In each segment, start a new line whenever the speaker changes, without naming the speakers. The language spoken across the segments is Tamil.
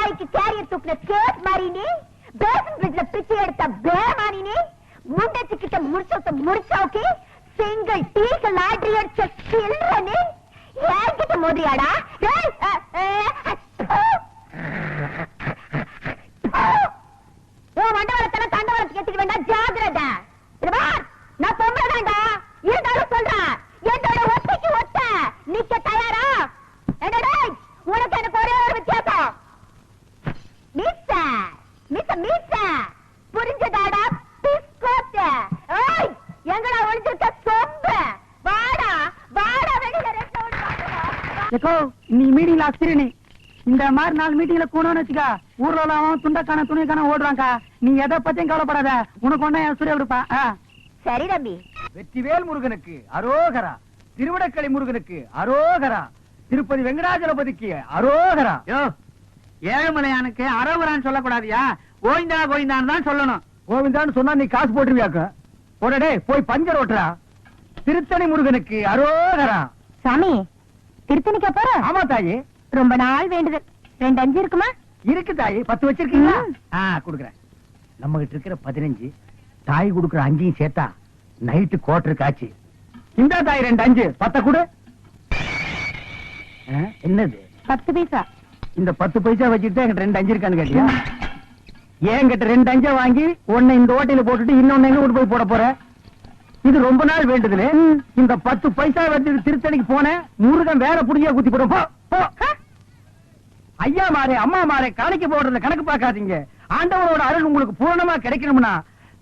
நாளைக்கு கேரியர் தூக்குன கேஸ் மாறினி, பேசன் பிரிட்ஜ்ல பிச்சை எடுத்த பேமானினி, முண்டச்சி கிட்ட முடிச்சோக்கி சிங்கிள் டீக்கு லாட்டரி அடிச்ச சில்றனி ஏங்கிட்ட மோதியாடா. மண்டவளத்தன தண்டவளத்துக்கு ஏத்திக்க வேண்டாம், ஜாகிரத. நான் பொம்பளைதான்டா, இருந்தாலும் சொல்றேன், என்னோட ஒத்தைக்கு ஒத்த நிக்க தயாரா? என்னடா உனக்கு எனக்கு ஒரே ஒரு வித்தியாசம், மிஸ் மிஸ் மிஸ் புரிஞ்சதாடா? பிஸ்கோத்த எங்கடா ஒளிஞ்சிருக்க சொம்பு? வாடா வாடா வெளியில
ஏக்கோ நீ மீட்டிங்ல அசிரணி இந்த மாதிரி 4 மீட்டிங்ல கூடன்னு வச்சுக்கா, ஊர்ல உள்ளவன் துண்டக்கான துணிக்கான ஓடுறாங்க. நீ எதை பத்தியும் கவலைப்படாத, உனக்கு ஒண்ணு என் சூரிய கொடுப்பா.
சரி தம்பி.
வெற்றிவேல் முருகனுக்கு அரோகரா, திருவிடக்களி முருகனுக்கு அரோகரா, திருப்பதி வெங்கடாஜலபதிக்கு அரோகரா.
ஏழுமலையானுக்கு அரோகரான்னு சொல்லக்கூடாதியா, கோவிந்தா கோவிந்தான்னு தான் சொல்லணும்.
கோவிந்தான்னு சொன்னா நீ காசு போட்டுருவியாக்க. உடனே போய் பஞ்சர் ஓட்டுறா. திருத்தணி முருகனுக்கு அரோகரா.
சாமி திருத்தணிக்கா போற?
ஆமா தாயி,
ரொம்ப நாள் வேண்டுதல். 2 5 இருக்குமா?
இருக்கு தாயி. 10 வச்சிருக்கீங்களா? குடுக்குறேன். நம்ம கிட்ட இருக்கிற 15, தாய் குடுக்குற 5 சேர்த்தா நைட்டு கோட்டருக்கு ஆச்சு. இந்த தாய் 2 5 10 கொடு. என்னது
10 பைசா?
இந்த 10 பைசா வச்சுட்டு என்கிட்ட 2 5 இருக்கான்னு கேட்டியா? என்கிட்ட 2 5 வாங்கி ஒன்னு இந்த ஓட்டையில போட்டுட்டு இன்னொன்னு எங்க போய் போட போற? இது ரொம்ப நாள் வேண்டுதல். இந்த 10 பைசா வச்சு திருத்தணிக்கு போன முருகன் வேற புடியா குத்தி போடும். ஐயா மாறே அம்மா மாறே கணக்கு போடுறத கணக்கு பார்க்காதீங்க. ஆண்டவரோட அருள் உங்களுக்கு பூரணமா கிடைக்கணும்னா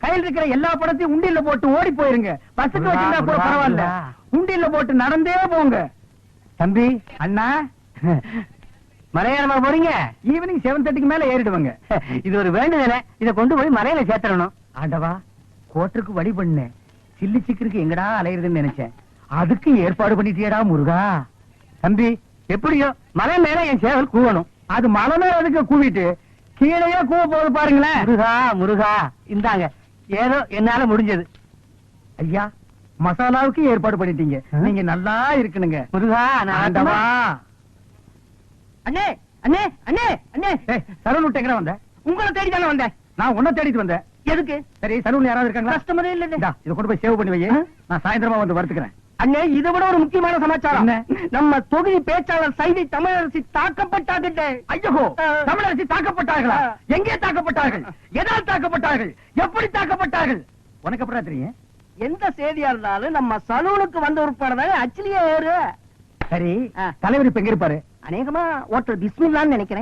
கையில் இருக்கிற எல்லா படத்தையும் உண்டியல்ல போட்டு ஓடி போயிருங்க. பஸ்ஸுக்கு வச்சிருந்தா கூட பரவாயில்ல, உண்டியல்ல போட்டு நடந்தே போங்க. தம்பி அண்ணா மலையாளமா போறீங்க? ஈவினிங் 7:30க்கு மேல ஏறிடுவாங்க. இது ஒரு வேண்டுதல, இத கொண்டு போய் மலையில சேர்த்தணும். ஆண்டவா, கோட்டருக்கு வழி பண்ண சில்லி சிக்கருக்கு எங்கடா அலையுதுன்னு நினைச்சேன். அதுக்கு ஏற்பாடு பண்ணிட்டியடா முருகா. தம்பி எப்படியோ மலை மேல என் சேவல் கூவணும். அது மலை மேல அதுக்கு கூவிட்டு கீழே கூவ போது பாருங்களேன். முருகா முருகா, இந்தாங்க ஏதோ என்னால முடிஞ்சது. ஐயா மசாலாவுக்கு ஏற்பாடு பண்ணிட்டீங்க, நீங்க நல்லா இருக்கணுங்க. முருகா ஆண்டவா. அண்ணே அண்ணே அண்ணே அண்ணே, சரவண விட்டு எங்க வந்த? உங்களை தேடி தானே வந்தேன். நான் உன்னை தேடிட்டு வந்தேன். எதுக்கு? சரி சரவண யாராவது இருக்காங்களா? கஸ்டமரே இல்ல. இதை கொண்டு போய் சேவ் பண்ணி வை, நான் சாயந்தரமா வந்து வறுத்துக்கிறேன். அண்ணே இதை விட ஒரு முக்கியமான சமாச்சாரம். நம்ம தொகுதி பேச்சாளர் சைதை தமிழரசி தாக்கப்பட்டார்கள். ஐயோ, தமிழரசி தாக்கப்பட்டார்களா? எங்கே தாக்கப்பட்டார்கள்? எதால் தாக்கப்பட்டார்கள்? எப்படி தாக்கப்பட்டார்கள்? உனக்கு அப்புறம் தெரியும்.
எந்த செய்தியா இருந்தாலும் நம்ம சலூனுக்கு வந்த உட்பட அச்சிலேயே ஏறு.
சரி தலைவர் இப்ப எங்க இருப்பாரு?
அநேகமா ஓட்டர் பிஸ்மில்லான்னு நினைக்கிறேன்.